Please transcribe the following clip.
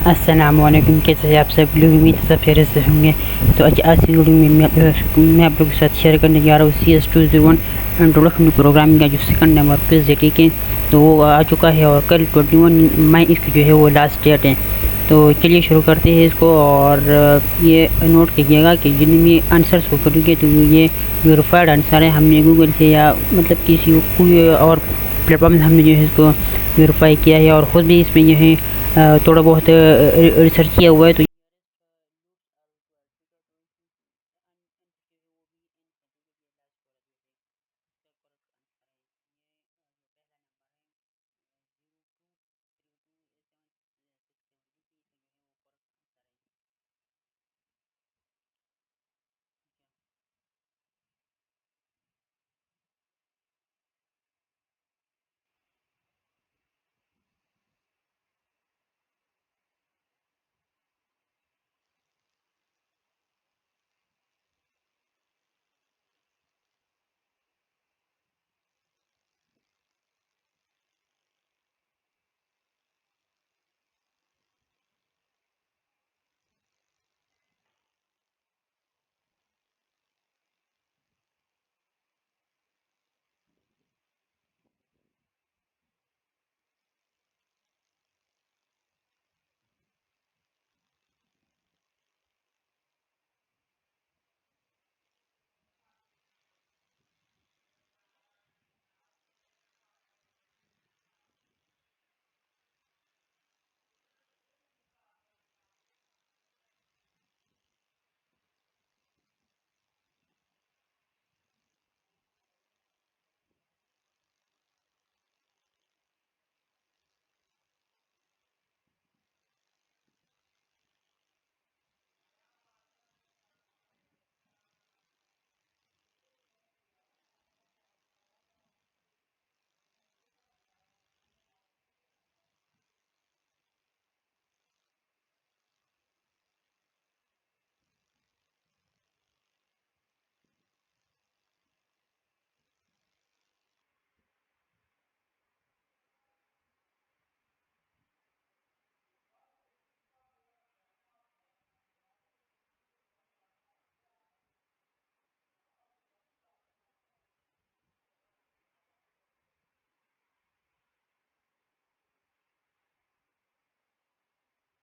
السلام علیکم، کیسے ہیں آپ سب لوگ؟ امید ہے سب خیریت سے ہوں گے۔ تو آج کی ویڈیو میں میں آپ لوگوں کے ساتھ شیئر کرنے جا رہا ہوں CS201 انٹروڈکشن پروگرامنگ کا جو سیکنڈ نمبر کوئز ہے، ٹھیک ہے۔ تو وہ آ چکا ہے اور کل 21 مئی اس کی جو ہے وہ لاسٹ ڈیٹ ہے۔ تو چلیے شروع کرتے ہیں اس کو، اور یہ نوٹ کیجیے گا کہ جن بھی آنسرس کو کریں گے تو یہ ویریفائڈ آنسر ہے، ہم نے گوگل سے یا مطلب کسی کوئی اور پلیٹ فارم سے ہم نے جو ہے اس کو ویریفائی کیا ہے، اور خود بھی اس میں جو ہے تھوڑا بہت ریسرچ کیا ہوا ہے۔ تو